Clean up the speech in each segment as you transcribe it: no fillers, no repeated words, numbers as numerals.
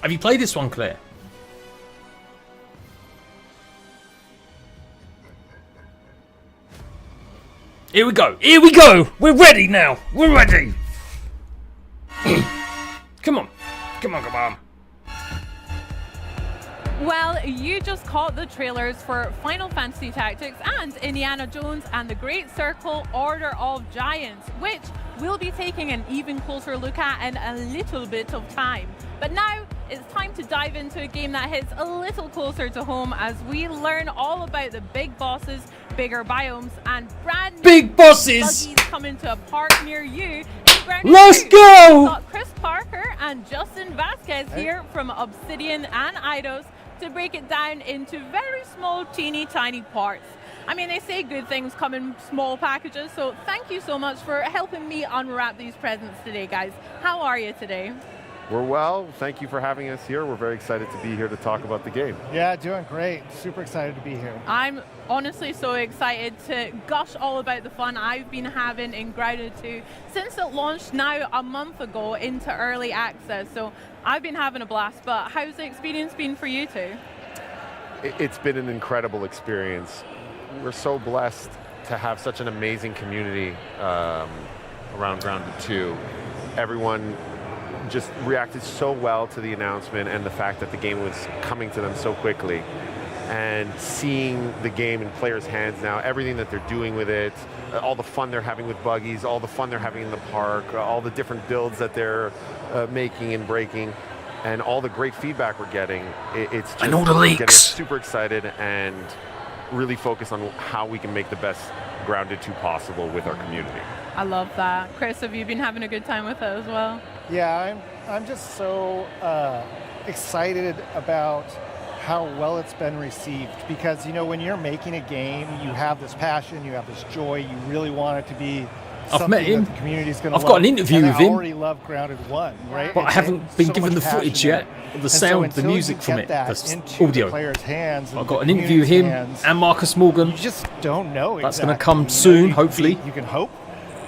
Have you played this one, Claire? Here we go. Here we go. We're ready now. We're ready. Come on. Come on, come on. Well, you just caught the trailers for Final Fantasy Tactics and Indiana Jones and the Great Circle Order of Giants, which we'll be taking an even closer look at in a little bit of time. But now it's time to dive into a game that hits a little closer to home as we learn all about the big bosses, bigger biomes, and brand new big bosses Buggies coming to a park near you. Let's go! We've got Chris Parker and Justin Vasquez here from Obsidian and Eidos to break it down into very small, teeny tiny parts. I mean, they say good things come in small packages, so thank you so much for helping me unwrap these presents today, guys. How are you today? We're well. Thank you for having us here. We're very excited to be here to talk about the game. Yeah, doing great. Super excited to be here. I'm honestly so excited to gush all about the fun I've been having in Grounded 2 since it launched now a month ago into early access. So I've been having a blast, but how's the experience been for you two? It's been an incredible experience. We're so blessed to have such an amazing community around Grounded 2. Everyone just reacted so well to the announcement and the fact that the game was coming to them so quickly. And seeing the game in players' hands now, everything that they're doing with it, all the fun they're having with Buggies, all the fun they're having in the park, all the different builds that they're making and breaking, and all the great feedback we're getting, it's just and all the leaks. Getting us super excited and really focused on how we can make the best Grounded 2 possible with our community. I love that. Chris, have you been having a good time with it as well? Yeah, I'm just so excited about how well it's been received, because you know, when you're making a game, you have this passion, you have this joy, you really want it to be I've met him. that the community's going to love. I've got an interview with him. I already love Grounded 1, right? But I haven't been given the footage yet, the sound, the music from it, the audio. Players' hands, I've got an interview with him and Marcus Morgan. You just don't know exactly. That's going to come soon, hopefully. You can hope,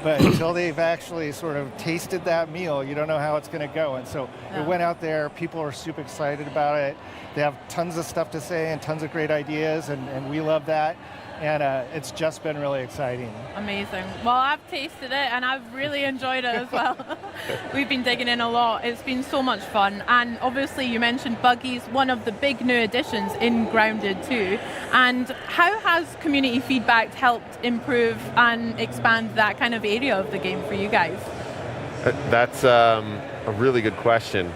but until they've actually sort of tasted that meal, you don't know how it's going to go. And so it went out there, people are super excited about it. They have tons of stuff to say and tons of great ideas, and we love that. And it's just been really exciting. Amazing. Well, I've tasted it and I've really enjoyed it as well. We've been digging in a lot. It's been so much fun. And obviously you mentioned Buggies, one of the big new additions in Grounded 2. And how has community feedback helped improve and expand that kind of area of the game for you guys? That's a really good question.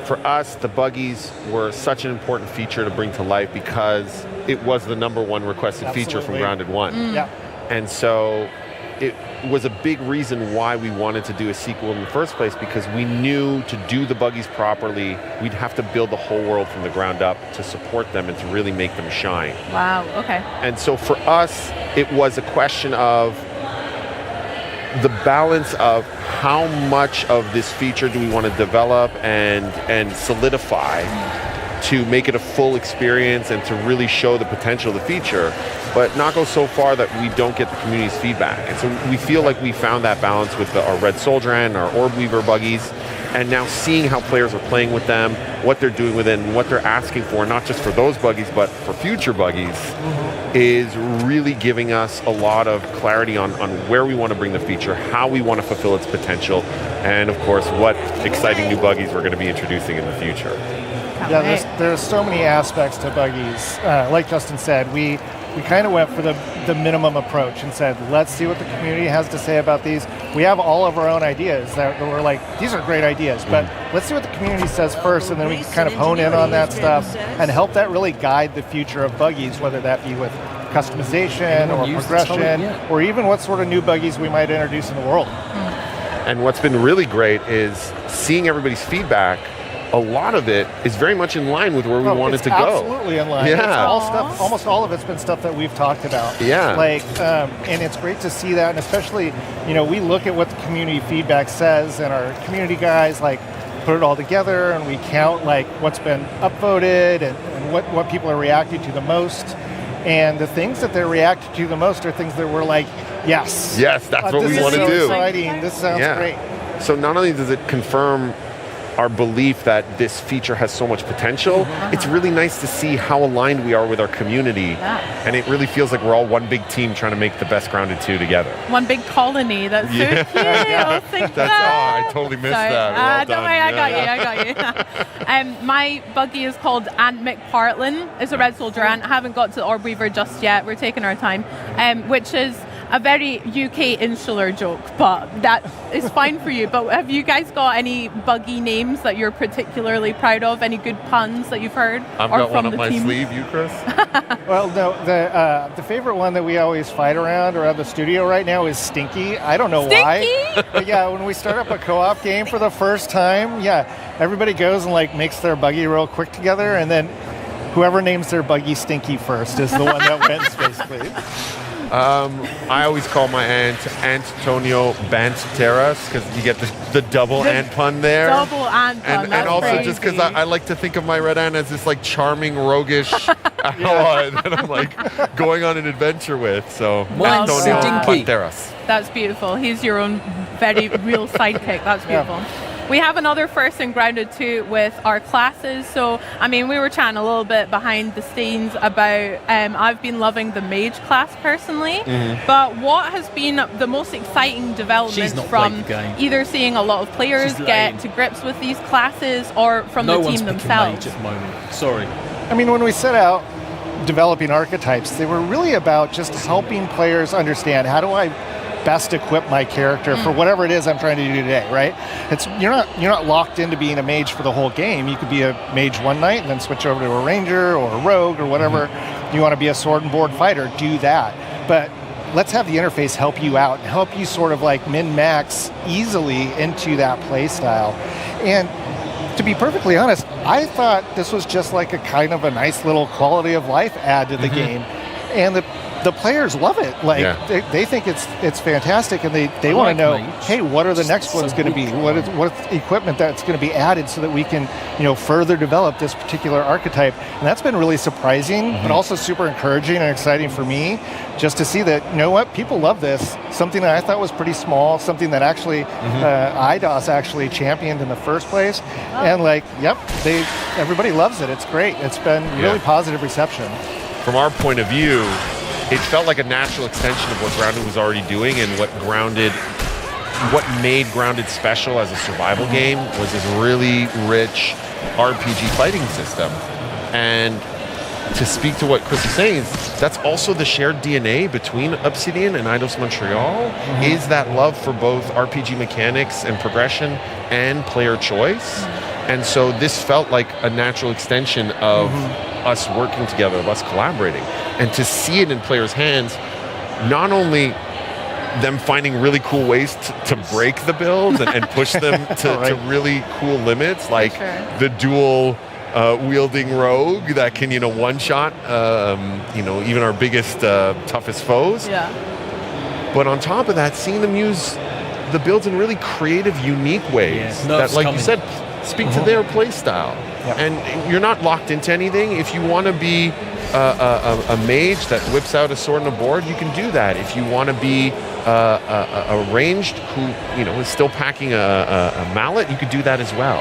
For us, the Buggies were such an important feature to bring to life because it was the #1 requested feature from Grounded 1. Yeah. And so it was a big reason why we wanted to do a sequel in the first place, because we knew to do the Buggies properly, we'd have to build the whole world from the ground up to support them and to really make them shine. Wow, okay. And so for us, it was a question of the balance of how much of this feature do we want to develop and solidify to make it a full experience and to really show the potential of the feature, but not go so far that we don't get the community's feedback. And so we feel like we found that balance with our Red Soldier and our Orb Weaver Buggies, and now seeing how players are playing with them, what they're doing with it, and what they're asking for, not just for those Buggies, but for future Buggies, is really giving us a lot of clarity on where we want to bring the feature, how we want to fulfill its potential, and of course, what exciting new Buggies we're going to be introducing in the future. Yeah, there's so many aspects to Buggies. Like Justin said, we kind of went for the minimum approach and said, let's see what the community has to say about these. We have all of our own ideas that we're like, these are great ideas, but let's see what the community says first, and then we can kind of hone in on that stuff and help that really guide the future of Buggies, whether that be with customization or progression, or even what sort of new Buggies we might introduce in the world. And what's been really great is seeing everybody's feedback. A lot of it is very much in line with where we wanted to go. Absolutely in line. Yeah. It's all stuff, almost all of it's been stuff that we've talked about. Yeah. Like, and it's great to see that, and especially, you know, we look at what the community feedback says, and our community guys like put it all together, and we count like what's been upvoted and what people are reacting to the most. And the things that they're reacting to the most are things that we're like, yes. Yes, that's what we want to do. This is so exciting. This sounds great. So not only does it confirm our belief that this feature has so much potential, it's really nice to see how aligned we are with our community. And it really feels like we're all one big team trying to make the best Grounded 2 together. One big colony. That's so cute. I totally missed that. Well don't worry, I got you. My buggy is called Ant McPartlin. It's a red soldier ant. I haven't got to the Orb Weaver just yet. We're taking our time, which is a very UK insular joke, but that is fine for you. But have you guys got any buggy names that you're particularly proud of? Any good puns that you've heard? I've got one up my sleeve. You, Chris? Well, no, the favorite one that we always fight around the studio right now is Stinky. I don't know why. But yeah, when we start up a co-op game for the first time, everybody goes and like makes their buggy real quick together, and then whoever names their buggy Stinky first is the one that wins, basically. I always call my aunt Antonio Banteras because you get the double ant pun there. Double ant pun, and also crazy. just because I like to think of my red ant as this like charming, roguish ally that I'm like going on an adventure with. So Antonio Banteras. That's beautiful. He's your own very real sidekick. That's beautiful. We have another first in Grounded 2 with our classes. So, I mean, we were chatting a little bit behind the scenes about, I've been loving the mage class personally, but what has been the most exciting development from either seeing a lot of players get to grips with these classes or from the team themselves? Mage at the moment. Sorry. I mean, when we set out developing archetypes, they were really about just helping players understand, how do I best equip my character for whatever it is I'm trying to do today, right? You're not locked into being a mage for the whole game. You could be a mage one night and then switch over to a ranger or a rogue or whatever. You want to be a sword and board fighter, do that. But let's have the interface help you out and help you sort of like min-max easily into that play style. And to be perfectly honest, I thought this was just like a kind of a nice little quality of life add to the game. And the players love it. Like they think it's fantastic, and they want to know, hey, what are the next ones going to be? What's equipment that's going to be added so that we can further develop this particular archetype? And that's been really surprising, but also super encouraging and exciting for me, just to see that people love this. Something that I thought was pretty small, something that actually IDOS actually championed in the first place, and everybody loves it. It's great. It's been really positive reception. From our point of view, it felt like a natural extension of what Grounded was already doing, and what made Grounded special as a survival game was this really rich RPG fighting system. And to speak to what Chris is saying, that's also the shared DNA between Obsidian and Eidos Montreal, is that love for both RPG mechanics and progression and player choice. And so this felt like a natural extension of us working together, of us collaborating. And to see it in players' hands, not only them finding really cool ways to break the build and push them to really cool limits, like the dual wielding rogue that can one-shot even our biggest, toughest foes. But on top of that, seeing them use the builds in really creative, unique ways that, like you said, speak to their play style. And you're not locked into anything. If you want to be a mage that whips out a sword and a board, you can do that. If you want to be a ranged who is still packing a mallet, you could do that as well.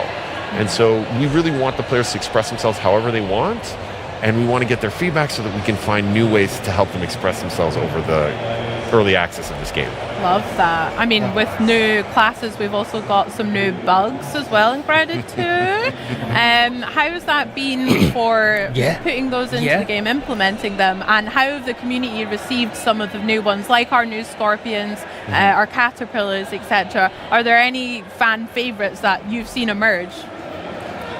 And so we really want the players to express themselves however they want, and we want to get their feedback so that we can find new ways to help them express themselves over the early access of this game. Love that. I mean, with new classes, we've also got some new bugs as well in Grounded 2. How has that been for putting those into the game, implementing them, and how have the community received some of the new ones, like our new scorpions, our caterpillars, etc.? Are there any fan favorites that you've seen emerge?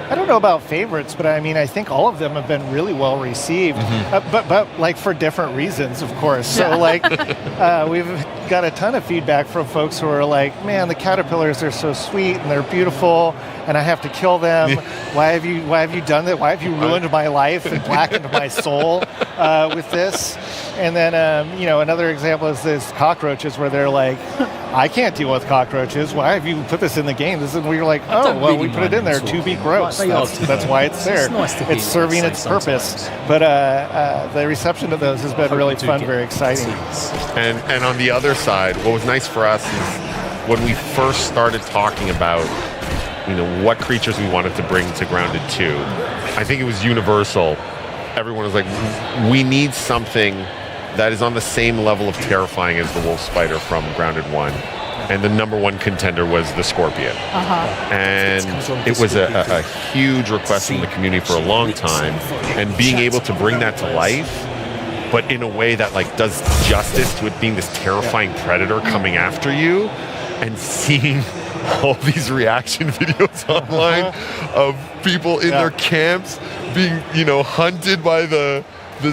I don't know about favorites, but I mean, I think all of them have been really well received, but like for different reasons, of course. So we've got a ton of feedback from folks who are like, man, the caterpillars are so sweet and they're beautiful, and I have to kill them. Why have you done that? Why have you ruined my life and blackened my soul with this? And then another example is this cockroaches, where they're like, I can't deal with cockroaches. Why have you put this in the game? And we were like, we put it in there to be gross. That's why it's there. It's serving its purpose. But the reception to those has been really fun, very exciting. And on the other side, what was nice for us is when we first started talking about what creatures we wanted to bring to Grounded 2. I think it was universal. Everyone was like, we need something that is on the same level of terrifying as the wolf spider from Grounded 1. And the number one contender was the scorpion. And it was a huge request from the community for a long time. And being able to bring that to life, but in a way that like does justice to it being this terrifying predator coming after you, and seeing all these reaction videos online of people in their camps being, hunted by the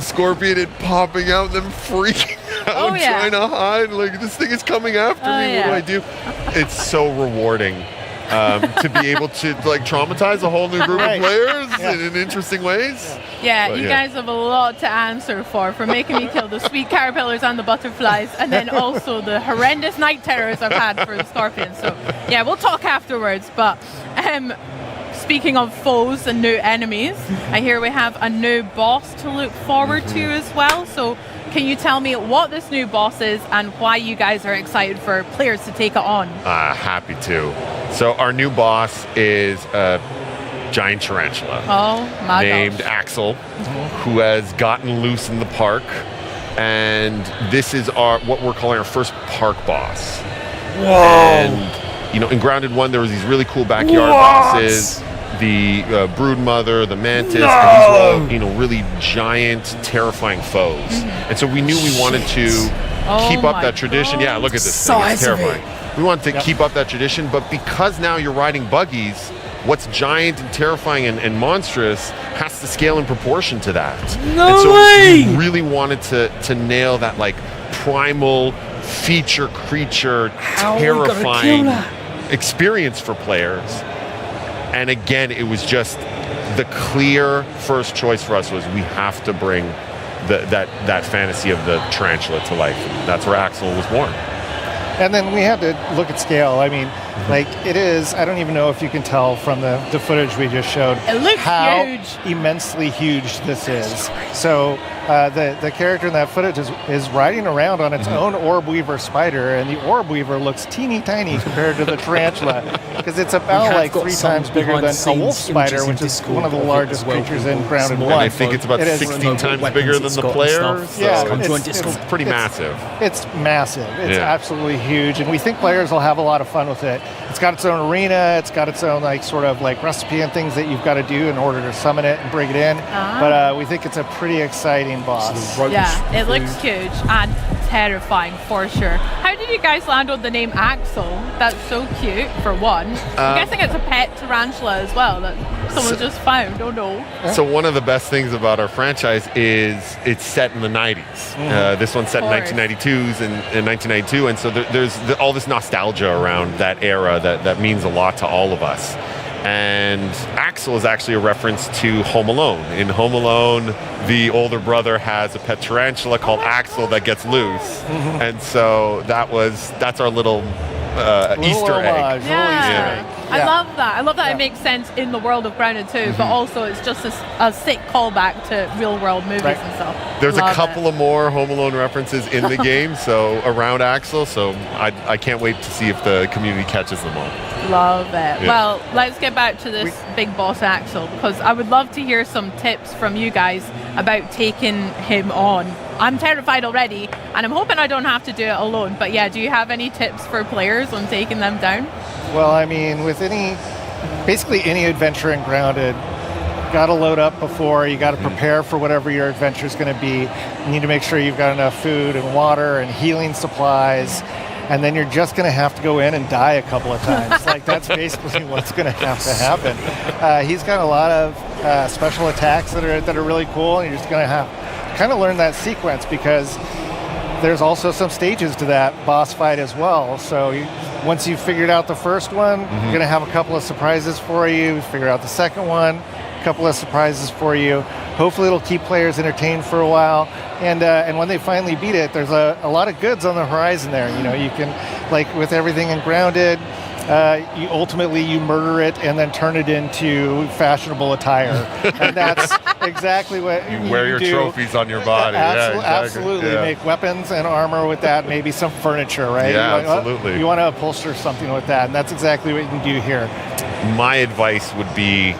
scorpion and popping out and them freaking out, trying to hide. Like, this thing is coming after me. What do I do? It's so rewarding to be able to like traumatize a whole new group of players in interesting ways. Yeah, you guys have a lot to answer for making me kill the sweet caterpillars and the butterflies, and then also the horrendous night terrors I've had for the scorpions. So yeah, we'll talk afterwards. But speaking of foes and new enemies, I hear we have a new boss to look forward to as well. So can you tell me what this new boss is and why you guys are excited for players to take it on? Happy to. So our new boss is a giant tarantula named Axel, who has gotten loose in the park. And this is what we're calling our first park boss. Whoa! And, in Grounded 1, there was these really cool backyard bosses. The broodmother, the mantis, and these really giant, terrifying foes. And so we knew we wanted to keep up that tradition. Yeah, look at this thing. It's terrifying. We wanted to keep up that tradition, but because now you're riding buggies, what's giant and terrifying and monstrous has to scale in proportion to that. We really wanted to nail that like primal feature creature, terrifying experience for players. And again, it was just the clear first choice for us was we have to bring that fantasy of the tarantula to life. That's where Axel was born. And then we had to look at scale. I mean, like it is, I don't even know if you can tell from the footage we just showed it looks how huge. Immensely huge this is. So the character in that footage is riding around on its own orb weaver spider, and the orb weaver looks teeny tiny compared to the tarantula because it's about like 3 times bigger than a wolf spider, which is one of the largest creatures in Grounded 1. And I think it's about 16 times bigger than the player. So yeah, it's pretty massive. It's massive. It's absolutely huge, and we think players will have a lot of fun with it. It's got its own arena. It's got its own like sort of like recipe and things that you've got to do in order to summon it and bring it in. But we think it's a pretty exciting boss. Yeah, it looks huge and terrifying for sure. How did you guys land on the name Axel? That's so cute, for one. I'm guessing it's a pet tarantula as well that someone just found. Oh no. So one of the best things about our franchise is it's set in the 90s. This one's set in 1992, and so there's all this nostalgia around that era that means a lot to all of us. And Axel is actually a reference to Home Alone. In Home Alone, the older brother has a pet tarantula called Axel that gets loose. And so that's our little Easter egg. Yeah. I love that. I love that it makes sense in the world of Grounded 2, but also it's just a sick callback to real world movies and stuff. There's a couple of more Home Alone references in the game, so around Axel, so I can't wait to see if the community catches them all. Love it. Yeah. Well, let's get back to this big boss Axel, because I would love to hear some tips from you guys about taking him on. I'm terrified already, and I'm hoping I don't have to do it alone. But yeah, do you have any tips for players on taking them down? Well, I mean, with basically any adventure in Grounded, you got to load up before, you got to prepare for whatever your adventure is going to be. You need to make sure you've got enough food and water and healing supplies. And then you're just going to have to go in and die a couple of times. Like, that's basically what's going to have to happen. He's got a lot of special attacks that are really cool, and you're just going to have to kind of learn that sequence, because there's also some stages to that boss fight as well. So once you've figured out the first one, you're going to have a couple of surprises for you. Figure out the second one, a couple of surprises for you. Hopefully it'll keep players entertained for a while. And when they finally beat it, there's a lot of goods on the horizon there. You know, you can, like with everything in Grounded, you ultimately murder it and then turn it into fashionable attire. And that's exactly what you wear your do. Trophies on your body. Absolutely. Yeah. Make weapons and armor with that, maybe some furniture, right? Yeah, absolutely. You want to upholster something with that, and that's exactly what you can do here. my advice would be,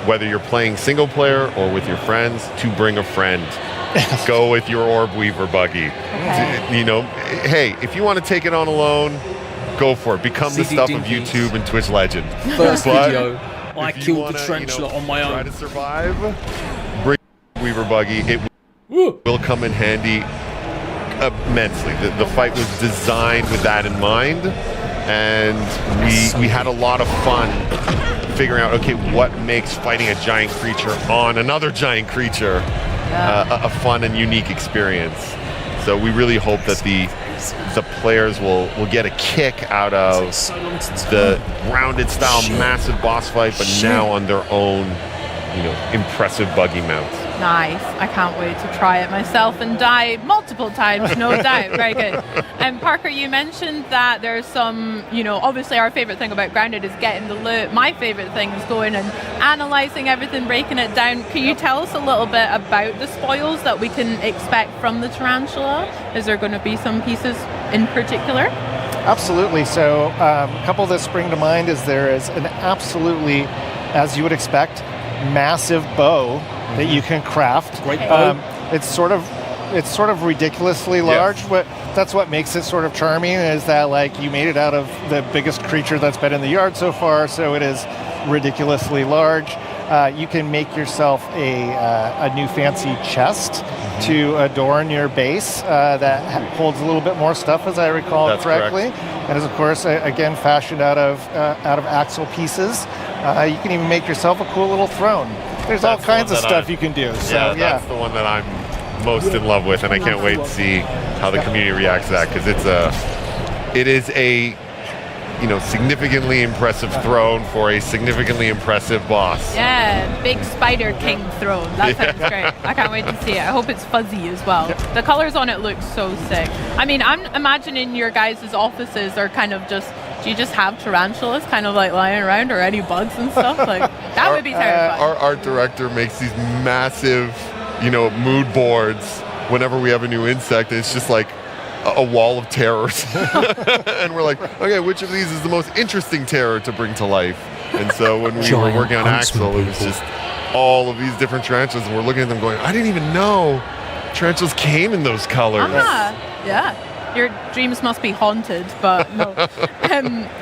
whether you're playing single player or with your friends, to bring a friend. Go with your Orb Weaver buggy. Okay. You know, hey, if you want to take it on alone, go for it. Become the stuff of Dinkies. YouTube and Twitch legend. First But video, I if you killed wanna, the tarantula on my try own. to survive, bring Weaver buggy. It Woo. will come in handy immensely. The fight was designed with that in mind, and we had a lot of fun figuring out, okay, what makes fighting a giant creature on another giant creature a fun and unique experience. So we really hope that the players will get a kick out of the rounded style massive boss fight, but now on their own, you know, impressive buggy mounts. Nice. I can't wait to try it myself and die multiple times, no doubt. Very good. And Parker, you mentioned that there's some, you know, obviously our favorite thing about Grounded is getting the loot. My favorite thing is going and analyzing everything, breaking it down. Can you tell us a little bit about the spoils that we can expect from the tarantula? Is there going to be some pieces in particular? Absolutely. So a couple that spring to mind is there is an absolutely, as you would expect, massive bow that you can craft. Great bow. It's sort of ridiculously large, but that's what makes it sort of charming, is that like you made it out of the biggest creature that's been in the yard so far, so it is ridiculously large. You can make yourself a new fancy chest to adorn your base that holds a little bit more stuff, as I recall That's correctly. correct. And is of course again fashioned out of Axel pieces. You can even make yourself a cool little throne. There's all That's the kinds one of that stuff you can do. So Yeah, that's the one that I'm most in love with, and I can't wait to see how the community reacts to that, because it is a, you know, significantly impressive throne for a significantly impressive boss. Yeah, big Spider King throne. That sounds great. I can't wait to see it. I hope it's fuzzy as well. The colors on it look so sick. I mean, I'm imagining your guys' offices are kind of just, do you just have tarantulas kind of like lying around, or any bugs and stuff? Like, that would be terrifying. Our art director makes these massive, you know, mood boards whenever we have a new insect, and it's just like a wall of terrors. And we're like, okay, which of these is the most interesting terror to bring to life? And so when we were working on Axel, it was just all of these different tarantulas, and we're looking at them going, I didn't even know tarantulas came in those colors. Yeah. Your dreams must be haunted, but no.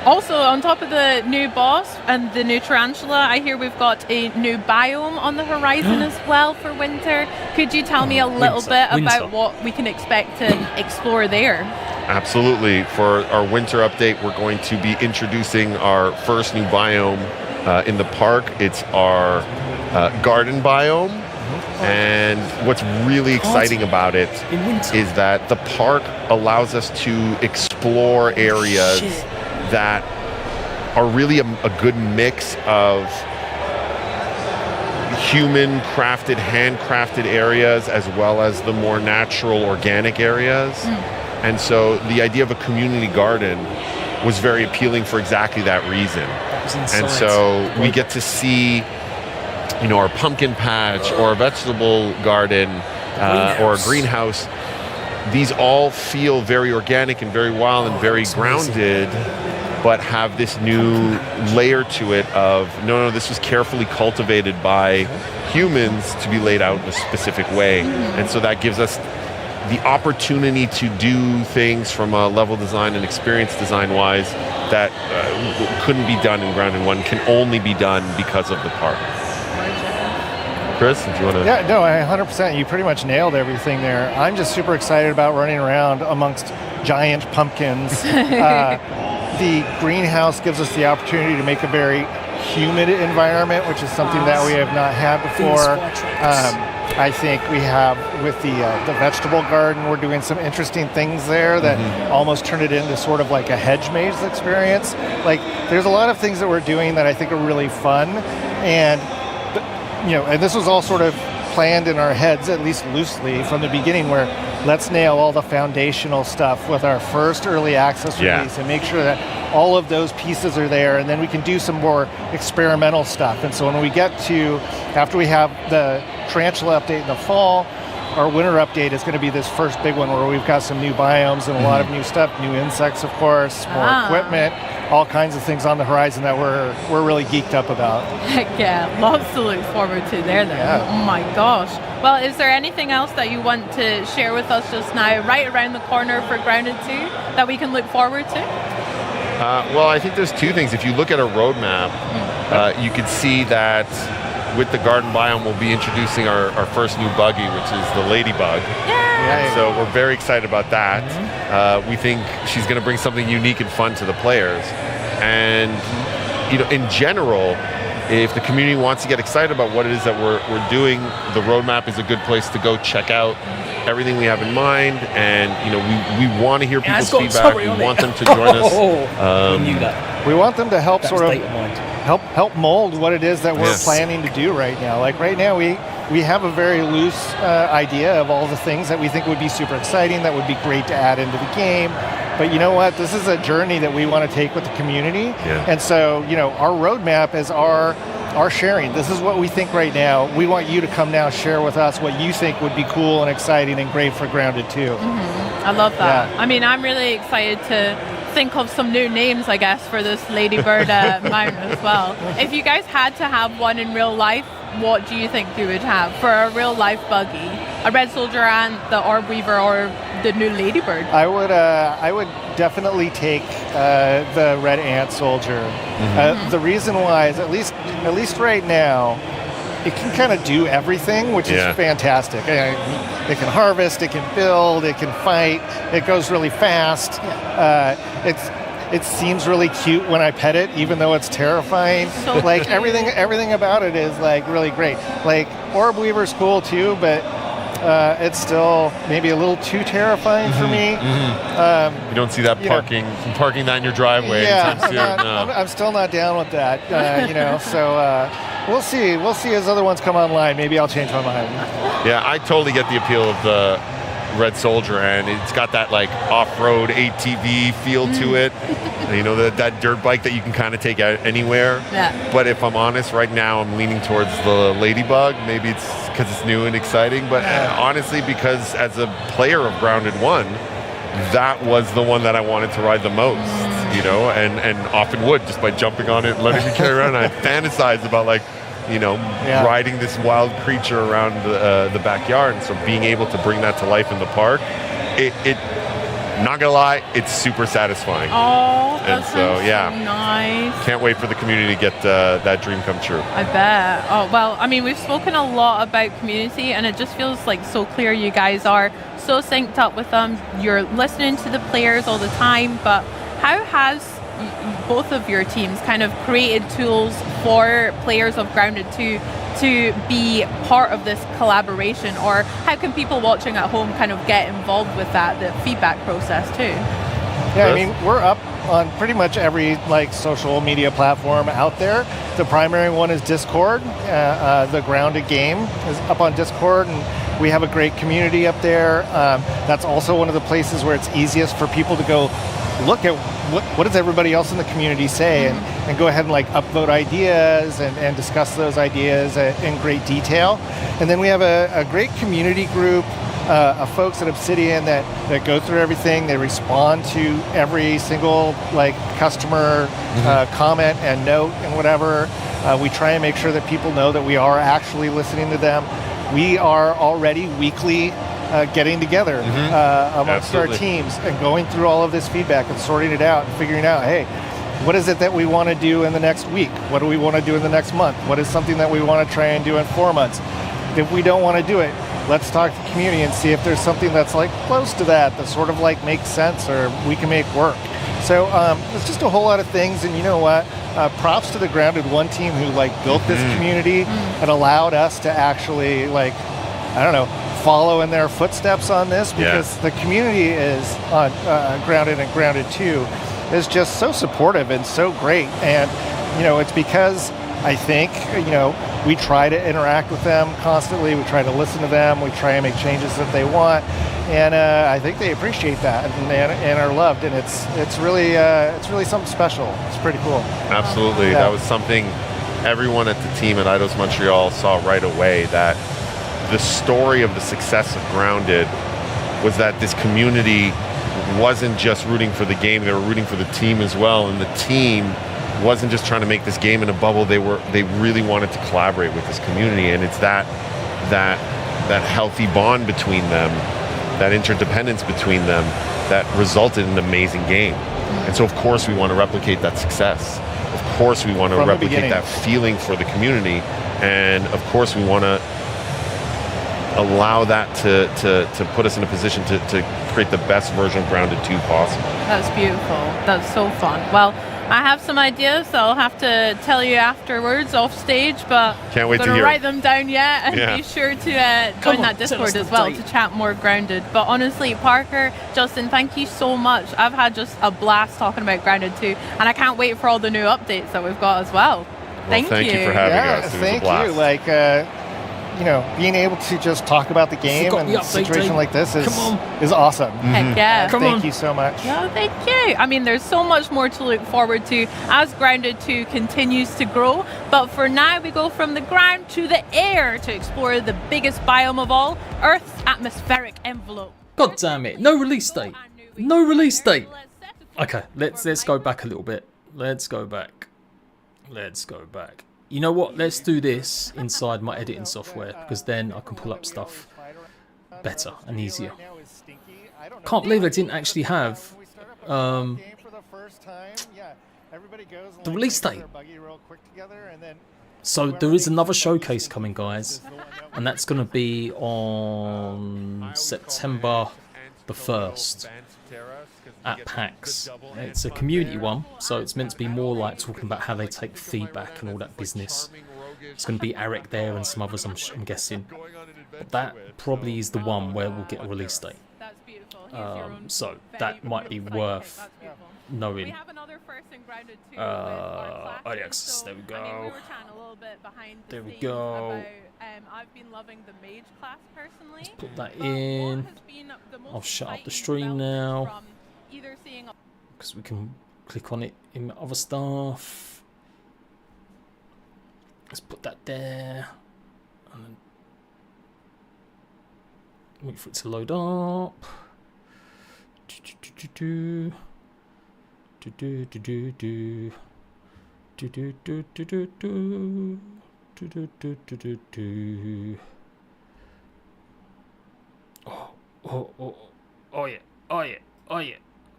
Also, on top of the new boss and the new tarantula, I hear we've got a new biome on the horizon as well for winter. Could you tell me a little bit about what we can expect to explore there? Absolutely. For our winter update, we're going to be introducing our first new biome in the park. It's our garden biome. And what's really exciting about it is that the park allows us to explore areas that are really a good mix of human crafted, handcrafted areas, as well as the more natural, organic areas. And so the idea of a community garden was very appealing for exactly that reason. And so we get to see, you know, our pumpkin patch or a vegetable garden or a greenhouse. These all feel very organic and very wild and very grounded, but have this new layer to it of, no, this was carefully cultivated by humans to be laid out in a specific way. And so that gives us the opportunity to do things from a level design and experience design wise that couldn't be done in Grounded 1, can only be done because of the park. Chris, do you want to? Yeah, no, 100%. You pretty much nailed everything there. I'm just super excited about running around amongst giant pumpkins. The greenhouse gives us the opportunity to make a very humid environment, which is something that we have not had before. I think we have, with the vegetable garden, we're doing some interesting things there that almost turn it into sort of like a hedge maze experience. Like, there's a lot of things that we're doing that I think are really fun, and you know, and this was all sort of planned in our heads, at least loosely, from the beginning, where let's nail all the foundational stuff with our first early access release and make sure that all of those pieces are there, and then we can do some more experimental stuff. And so when we get to, after we have the tarantula update in the fall, our winter update is going to be this first big one where we've got some new biomes and a lot of new stuff, new insects, of course, more equipment, all kinds of things on the horizon that we're really geeked up about. Heck yeah, lots to look forward to there then. Yeah. Oh my gosh. Well, is there anything else that you want to share with us just now, right around the corner for Grounded 2, that we can look forward to? Well, I think there's two things. If you look at a roadmap, you can see that with the garden biome, we'll be introducing our first new buggy, which is the Ladybug. Yeah. So we're very excited about that. We think she's going to bring something unique and fun to the players. And in general, if the community wants to get excited about what it is that we're doing, the roadmap is a good place to go check out everything we have in mind. And we want to hear people's feedback. We want them to join us. We knew that. We want them to help That sort was of data mined. help mold what it is that we're planning to do right now. Like right now, we have a very loose idea of all the things that we think would be super exciting, that would be great to add into the game. But you know what? This is a journey that we want to take with the community. And so, our roadmap is our sharing. This is what we think right now. We want you to come now share with us what you think would be cool and exciting and great for Grounded 2. I love that. Yeah. I mean, I'm really excited to think of some new names, I guess, for this Ladybird mount as well. If you guys had to have one in real life, what do you think you would have for a real life buggy? A Red Soldier and the Orb Weaver, or the new Ladybird? I would definitely take the Red Ant Soldier. The reason why is at least right now, it can kind of do everything, which is fantastic. It can harvest, it can build, it can fight, it goes really fast. It seems really cute when I pet it, even though it's terrifying. So like everything about it is like really great. Like Orb Weaver's cool too, but it's still maybe a little too terrifying for me. You don't see that parking that in your driveway anytime soon. I'm still not down with that. So we'll see. We'll see as other ones come online. Maybe I'll change my mind. Yeah, I totally get the appeal of the Red Soldier, and it's got that like off-road ATV feel to it. That dirt bike that you can kind of take out anywhere. Yeah. But if I'm honest, right now I'm leaning towards the Ladybug. Maybe it's because it's new and exciting, but honestly, because as a player of Grounded 1, that was the one that I wanted to ride the most. And often would, just by jumping on it and letting me carry around. I fantasize about riding this wild creature around the backyard. And so being able to bring that to life in the park, it not gonna lie, it's super satisfying. Oh, and so nice. Can't wait for the community to get that dream come true. I bet. Oh, well, I mean, we've spoken a lot about community, and it just feels like so clear you guys are so synced up with them. You're listening to the players all the time, but how has both of your teams kind of created tools for players of Grounded 2 to be part of this collaboration, or how can people watching at home kind of get involved with the feedback process too? Yeah, I mean, we're up on pretty much every social media platform out there. The primary one is Discord. The Grounded game is up on Discord, and we have a great community up there. That's also one of the places where it's easiest for people to go look at what does everybody else in the community say, and go ahead and upvote ideas and discuss those ideas in great detail. And then we have a great community group of folks at Obsidian that go through everything. They respond to every single customer comment and note and whatever. We try and make sure that people know that we are actually listening to them. We are already weekly getting together amongst our teams and going through all of this feedback and sorting it out and figuring out, hey, what is it that we want to do in the next week? What do we want to do in the next month? What is something that we want to try and do in 4 months? If we don't want to do it, let's talk to the community and see if there's something that's close to that sort of makes sense or we can make work. So it's just a whole lot of things, and you know what? Props to the Grounded 1 team who built this community and allowed us to actually follow in their footsteps on this, because the community is on Grounded and Grounded 2 is just so supportive and so great. And it's because I think we try to interact with them constantly. We try to listen to them. We try and make changes that they want, and I think they appreciate that and are loved. And it's really something special. It's pretty cool. Absolutely, that was something everyone at the team at Eidos Montreal saw right away, that the story of the success of Grounded was that this community wasn't just rooting for the game, they were rooting for the team as well, and the team wasn't just trying to make this game in a bubble, they really wanted to collaborate with this community, and it's that healthy bond between them, that interdependence between them, that resulted in an amazing game. And so of course we want to replicate that success. Of course we want to replicate that feeling for the community, and of course we want to allow that to put us in a position to create the best version of Grounded 2 possible. That's beautiful. That's so fun. Well, I have some ideas that I'll have to tell you afterwards off stage, but can't wait I'm going to write them down yet, and be sure to join that Discord as well to chat more Grounded. But honestly, Parker, Justin, thank you so much. I've had just a blast talking about Grounded 2, and I can't wait for all the new updates that we've got as well. Thank you for having us. It was a blast. Thank you. Like, you know, being able to just talk about the game and a situation like this is awesome. Heck yeah. Thank you so much. Yeah, thank you. I mean, there's so much more to look forward to as Grounded 2 continues to grow. But for now, we go from the ground to the air to explore the biggest biome of all, Earth's atmospheric envelope. God damn it. No release date. No release date. Okay, let's go back a little bit. Let's go back. You know what? Let's do this inside my editing software, because then I can pull up stuff better and easier. Can't believe I didn't actually have the release date. So there is another showcase coming, guys, and that's going to be on September the 1st at PAX. It's a community one, so it's meant to be more like talking about how they take feedback and all that business. It's going to be Eric there and some others, I'm guessing. But that probably is the one where we'll get a release date. So that might be worth knowing. Early access, there we go. There we go. I've been loving the mage class personally. Let's put that in. I'll shut up the stream now, because we can click on it in other stuff. Let's put that there, and then wait for it to load up.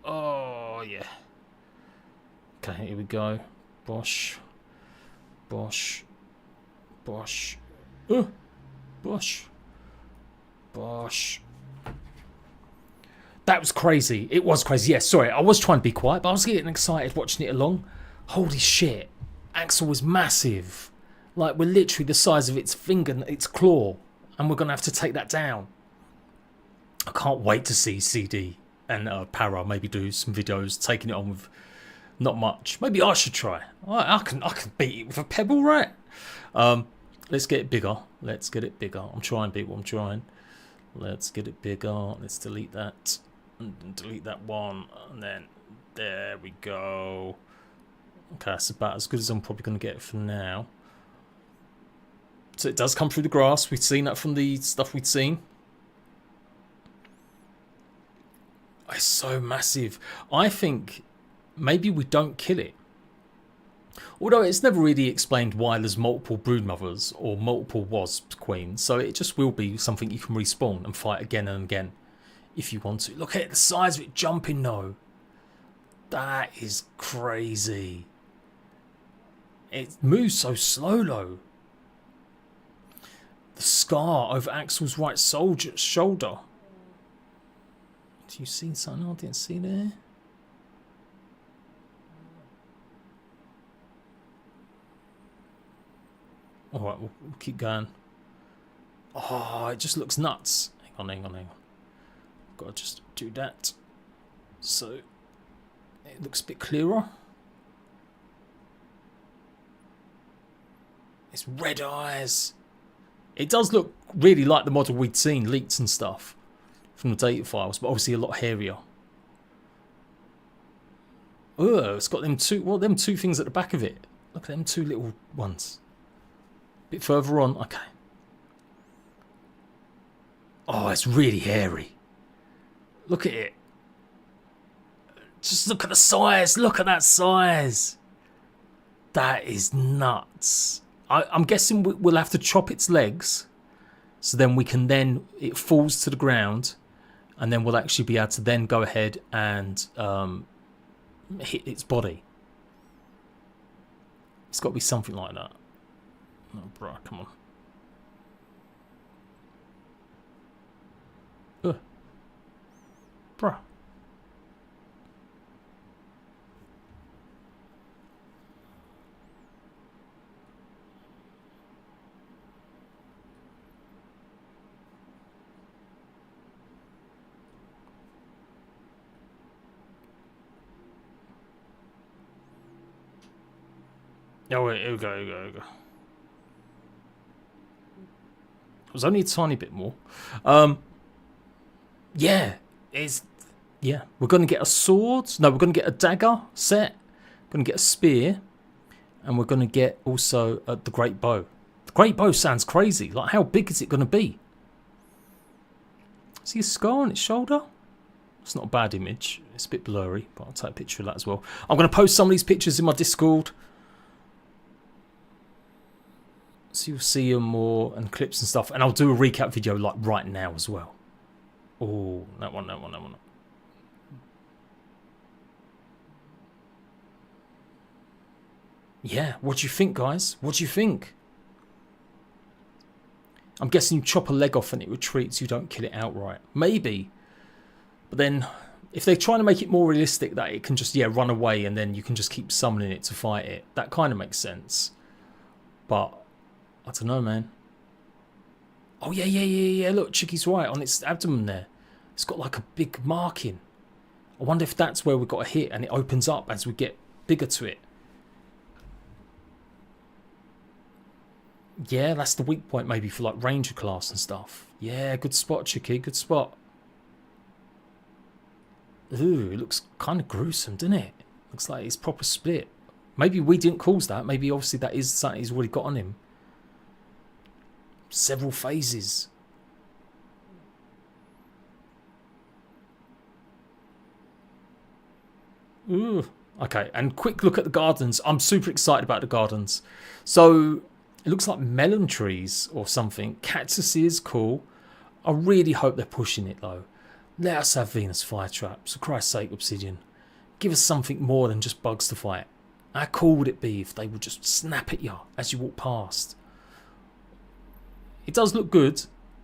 Oh yeah. Okay, here we go. Bosh. Bosh. That was crazy. It was crazy. Yeah, sorry. I was trying to be quiet, but I was getting excited watching it along. Holy shit. Axel was massive. Like, we're literally the size of its finger, its claw. And we're going to have to take that down. I can't wait to see CD and Para maybe do some videos taking it on with not much. Maybe I should try. I can beat it with a pebble, right? Let's get it bigger. I'm trying, people. I'm trying. Let's get it bigger. Let's delete that. And delete that one. And then there we go. Okay, that's about as good as I'm probably going to get it for now. So it does come through the grass. We've seen that from the stuff we'd seen. It's so massive. I think maybe we don't kill it. Although it's never really explained why there's multiple broodmothers or multiple wasp queens. So it just will be something you can respawn and fight again and again if you want to. Look at the size of it jumping though. That is crazy. It moves so slow though. The scar over Axel's right shoulder. Do you see something I didn't see there? Alright, we'll keep going. Oh, it just looks nuts. Hang on. Gotta just do that. So it looks a bit clearer. It's red eyes. It does look really like the model we'd seen leaked and stuff from the data files, but obviously a lot hairier. Oh, it's got them two things at the back of it. Look at them two little ones. A bit further on, okay. Oh, it's really hairy. Look at it. Just look at the size. Look at that size. That is nuts. I'm guessing we'll have to chop its legs. So then it falls to the ground. And then we'll actually be able to then go ahead and hit its body. It's got to be something like that. Oh, bro, come on. Bruh. Oh wait, here we go, It was only a tiny bit more. Yeah. We're going to get a sword. No, we're going to get a dagger set. We're going to get a spear. And we're going to get also the great bow. The great bow sounds crazy. Like, how big is it going to be? See a scar on its shoulder? It's not a bad image. It's a bit blurry, but I'll take a picture of that as well. I'm going to post some of these pictures in my Discord. So you'll see them more and clips and stuff. And I'll do a recap video like right now as well. Oh, that one. Yeah, what do you think, guys? What do you think? I'm guessing you chop a leg off and it retreats. You don't kill it outright. Maybe. But then, if they're trying to make it more realistic that it can just, run away and then you can just keep summoning it to fight it, that kind of makes sense. But, I don't know, man. Oh, yeah. Look, Chicky's right. On its abdomen there. It's got like a big marking. I wonder if that's where we've got a hit and it opens up as we get bigger to it. Yeah, that's the weak point maybe for like Ranger class and stuff. Yeah, good spot, Chicky. Good spot. Ooh, it looks kind of gruesome, doesn't it? Looks like it's proper split. Maybe we didn't cause that. Maybe obviously that is something he's already got on him. Several phases. Ooh. Okay, and quick look at the gardens. I'm super excited about the gardens. So, it looks like melon trees or something. Cactuses, cool. I really hope they're pushing it though. Let us have Venus flytraps. For Christ's sake, Obsidian. Give us something more than just bugs to fight. How cool would it be if they would just snap at you as you walk past? It does look good.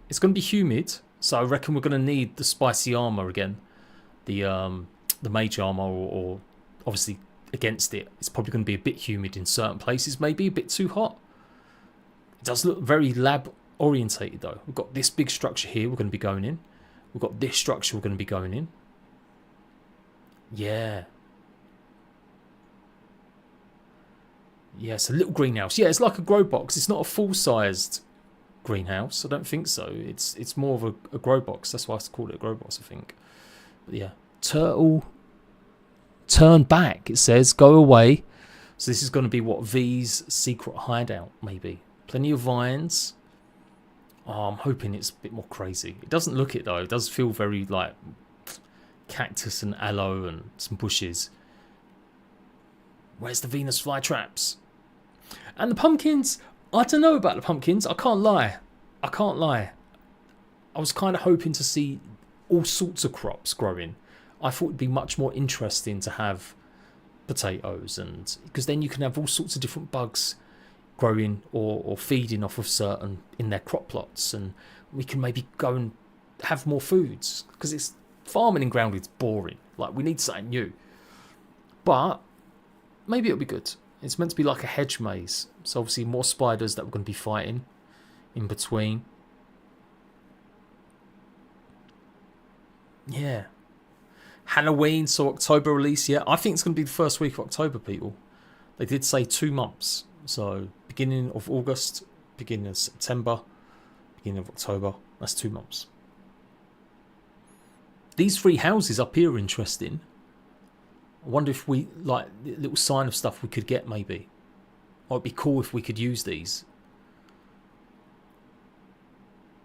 It's going to be humid, so I reckon we're going to need the spicy armor again. The mage armor or obviously against it. It's probably going to be a bit humid in certain places, maybe a bit too hot. It does look very lab orientated though. We've got this big structure here we're going to be going in. We've got this structure we're going to be going in. Yeah. Yeah, it's a little greenhouse. Yeah, it's like a grow box. It's not a full-sized greenhouse. I don't think so. It's more of a grow box. That's why I called it a grow box, I think. But yeah. Turtle. Turn back, it says. Go away. So this is going to be what? V's secret hideout, maybe. Plenty of vines. Oh, I'm hoping it's a bit more crazy. It doesn't look it, though. It does feel very, like, cactus and aloe and some bushes. Where's the Venus flytraps? And the pumpkins. I don't know about the pumpkins. I can't lie. I was kind of hoping to see all sorts of crops growing. I thought it'd be much more interesting to have potatoes, and because then you can have all sorts of different bugs growing or feeding off of certain in their crop plots, and we can maybe go and have more foods, because it's farming in ground is boring. Like, we need something new. But maybe it'll be good. It's meant to be like a hedge maze, so obviously more spiders that we're going to be fighting in between. Yeah. Halloween, so October release. Yeah, I think it's going to be the first week of October, people. They did say 2 months. So beginning of August, beginning of September, beginning of October. That's 2 months. These 3 houses up here are interesting. I wonder if we, like, a little sign of stuff we could get, maybe. Or it'd be cool if we could use these.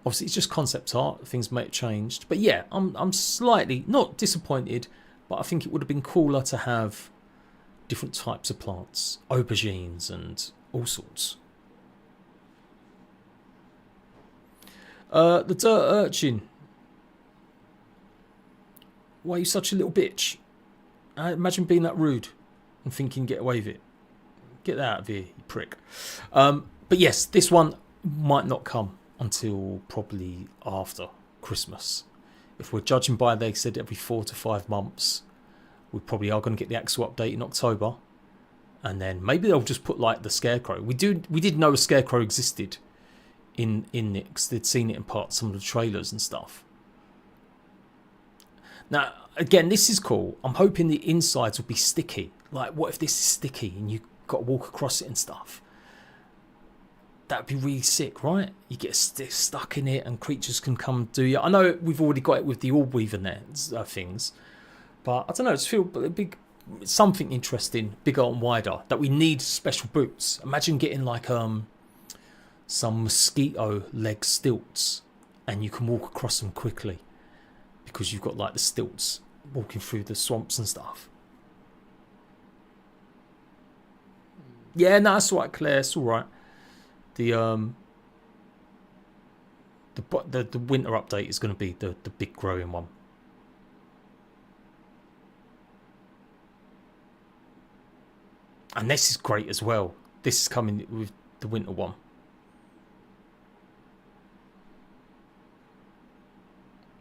Obviously, it's just concept art. Things may have changed. But yeah, I'm slightly, not disappointed, but I think it would have been cooler to have different types of plants, aubergines and all sorts. The dirt urchin. Why are you such a little bitch? Imagine being that rude and thinking get away with it. Get that out of here, you prick. But yes, this one might not come until probably after Christmas. If we're judging by, they said every 4 to 5 months, we probably are going to get the Axel update in October. And then maybe they'll just put like the Scarecrow. We did know a Scarecrow existed in Nix. They'd seen it in parts, some of the trailers and stuff. Now, again, this is cool. I'm hoping the insides will be sticky. Like, what if this is sticky and you've got to walk across it and stuff? That'd be really sick, right? You get stuck in it and creatures can come do you. I know we've already got it with the Orb Weaver nets, things. But I don't know, it's feel big, something interesting, bigger and wider. That we need special boots. Imagine getting like some mosquito leg stilts and you can walk across them quickly because you've got like the stilts walking through the swamps and stuff. Yeah, no, that's all right, Claire. It's all right. The winter update is going to be the big growing one. And this is great as well. This is coming with the winter one.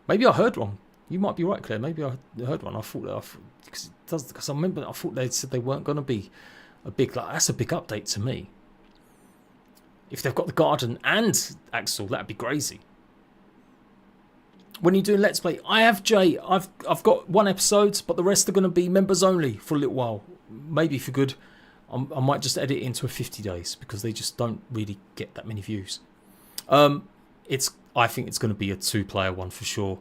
Maybe I heard wrong. You might be right, Claire. Maybe I heard wrong. I thought that because I remember I thought they said they weren't going to be a big. Like, that's a big update to me. If they've got the garden and Axel, that'd be crazy. When you do Let's Play, I have Jade. I've got 1 episode, but the rest are going to be members only for a little while. Maybe for good. I might just edit it into a 50 days because they just don't really get that many views. I think it's going to be a 2-player one for sure.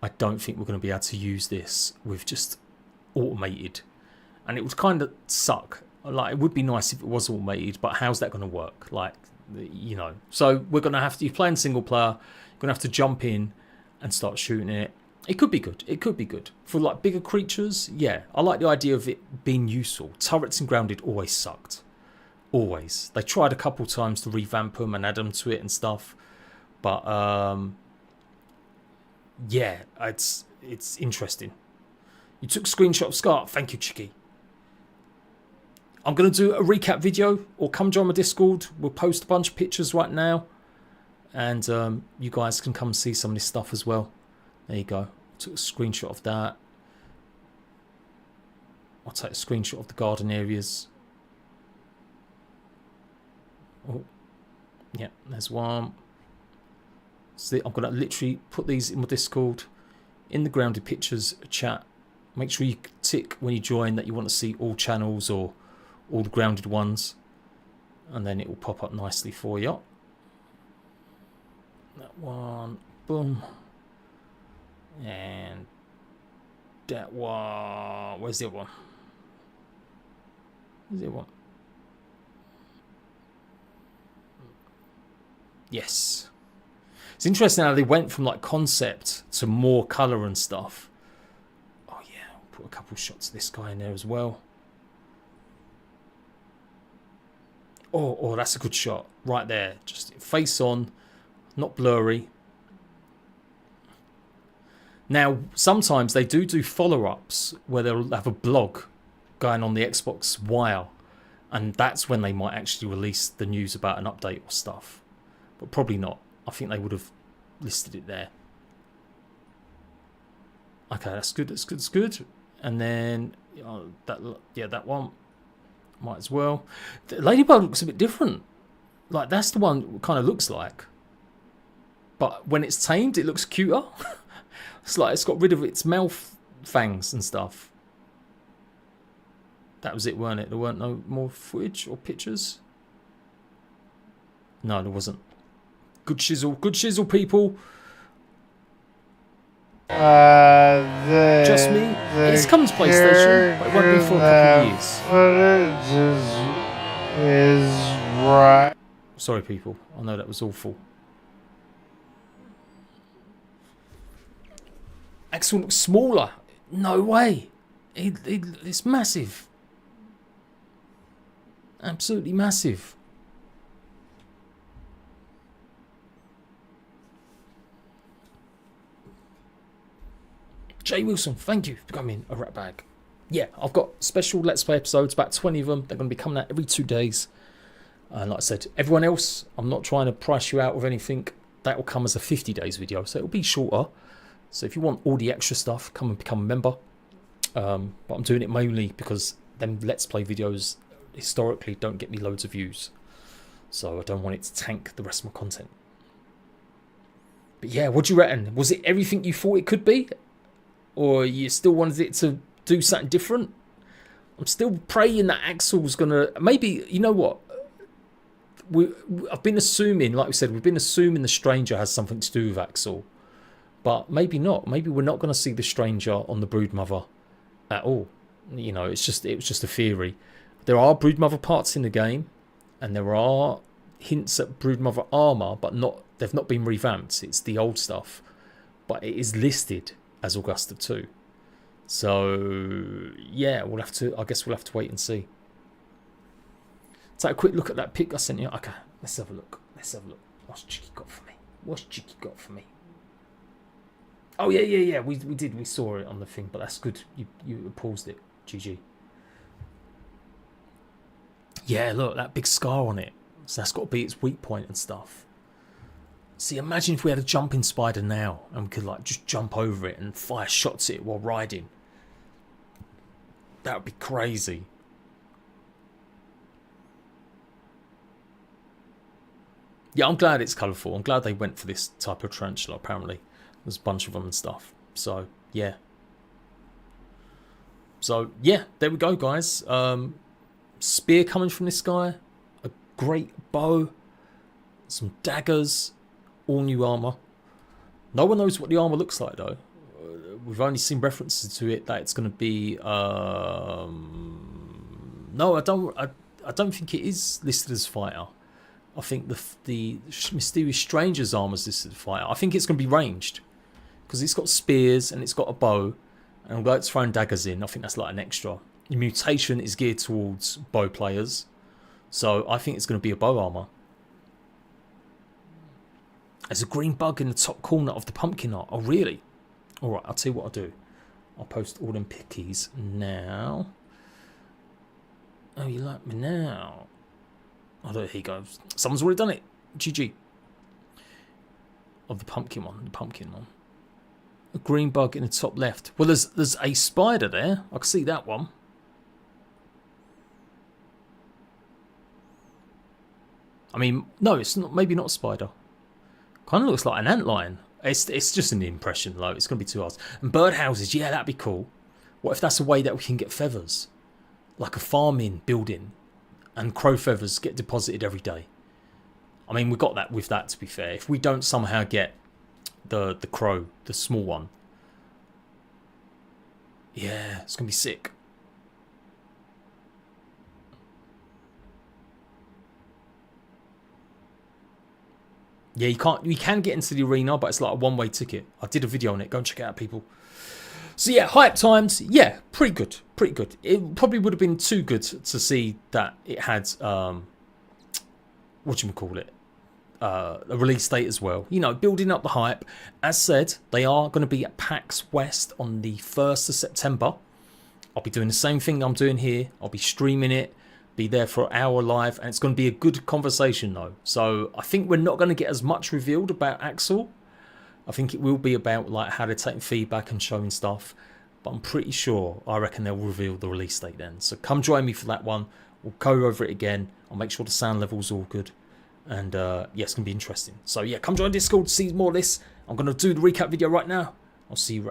I don't think we're going to be able to use this with just automated, and it would kind of suck. Like, it would be nice if it was automated, but how's that going to work? Like, you know. So we're going to have to, you're playing single player, you're going to have to jump in and start shooting it. It could be good. It could be good. For like bigger creatures, yeah. I like the idea of it being useful. Turrets and grounded always sucked. Always. They tried a couple times to revamp them and add them to it and stuff. But, yeah, it's interesting. You took a screenshot of Scar. Thank you, Chicky. I'm going to do a recap video, or come join my Discord. We'll post a bunch of pictures right now. And you guys can come see some of this stuff as well. There you go. Took a screenshot of that. I'll take a screenshot of the garden areas. Oh, yeah, there's one. See, I'm going to literally put these in my Discord, in the grounded pictures chat. Make sure you tick when you join that you want to see all channels or all the grounded ones, and then it will pop up nicely for you. That one, boom, and that one. Where's the other one? Where's the other one? Yes. It's interesting how they went from like concept to more colour and stuff. Oh yeah, I'll put a couple shots of this guy in there as well. Oh, that's a good shot right there. Just face on, not blurry. Now, sometimes they do follow-ups where they'll have a blog going on the Xbox Wire, and that's when they might actually release the news about an update or stuff. But probably not. I think they would have listed it there. Okay, that's good. That's good. That's good. And then that one might as well. The Ladybug looks a bit different. Like, that's the one it kind of looks like. But when it's tamed, it looks cuter. It's like it's got rid of its mouth fangs and stuff. That was it, weren't it? There weren't no more footage or pictures. No, there wasn't. Good shizzle, people. Just me. It's coming to PlayStation, but it won't be for a couple of years. Is right. Sorry, people. I know that was awful. Axel looks smaller. No way. It's massive. Absolutely massive. Jay Wilson, thank you for becoming a rat bag. Yeah, I've got special Let's Play episodes, about 20 of them. They're going to be coming out every 2 days. And like I said, everyone else, I'm not trying to price you out with anything. That will come as a 50 days video, so it'll be shorter. So if you want all the extra stuff, come and become a member. But I'm doing it mainly because them Let's Play videos historically don't get me loads of views. So I don't want it to tank the rest of my content. But yeah, what do you reckon? Was it everything you thought it could be? Or you still wanted it to do something different? I'm still praying that Axel's gonna, maybe, you know what, I've been assuming, like we said, we've been assuming the stranger has something to do with Axel, but maybe not. Maybe we're not going to see the stranger on the broodmother at all. You know, it was just a theory. There are broodmother parts in the game, and there are hints at broodmother armor, but they've not been revamped. It's the old stuff, but it is listed as Augusta 2. So yeah, I guess we'll have to wait and see. Take a quick look at that pic I sent you. Okay, let's have a look. What's Chicky got for me? Oh yeah. We did. We saw it on the thing, but that's good. You paused it. GG. Yeah, look, that big scar on it. So that's got to be its weak point and stuff. See, imagine if we had a jumping spider now and we could like just jump over it and fire shots at it while riding. That would be crazy. Yeah, I'm glad it's colourful. I'm glad they went for this type of tarantula, apparently. There's a bunch of them and stuff. So, yeah. There we go, guys. Spear coming from this guy. A great bow. Some daggers. All new armour. No one knows what the armour looks like, though. We've only seen references to it that it's going to be... No, I don't think it is listed as fighter. I think the Mysterious Stranger's armor is listed as fighter. I think it's going to be ranged. Because it's got spears and it's got a bow. And although it's throwing daggers in, I think that's like an extra. The mutation is geared towards bow players. So I think it's going to be a bow armor. There's a green bug in the top corner of the pumpkin art. Oh, really? Alright, I'll tell you what I'll do. I'll post all them pickies now. Oh, you like me now? Oh, there he goes. Someone's already done it. GG. Of the pumpkin one. A green bug in the top left. Well, there's a spider there. I can see that one. I mean, no, it's not. Maybe not a spider. Kind of looks like an antlion. It's just an impression, though. It's going to be too hard. And birdhouses, yeah, that'd be cool. What if that's a way that we can get feathers? Like a farming building. And crow feathers get deposited every day. I mean, we got that with that, to be fair. If we don't somehow get the crow, the small one. Yeah, it's going to be sick. Yeah, you can get into the arena, but it's like a one-way ticket. I did a video on it. Go and check it out, people. So yeah, hype times. Yeah, pretty good. It probably would have been too good to see that it had whatchamacallit, a release date as well. You know, building up the hype. As said, they are going to be at PAX West on the 1st of September. I'll be doing the same thing I'm doing here. I'll be streaming it. Be there for an hour live, and it's going to be a good conversation though. So I think we're not going to get as much revealed about Axel. I think it will be about like how they're taking feedback and showing stuff. But I'm pretty sure, I reckon they'll reveal the release date then. So come join me for that one. We'll go over it again. I'll make sure the sound level's all good. And yeah, it's going to be interesting. So yeah, come join Discord to see more of this. I'm going to do the recap video right now. I'll see you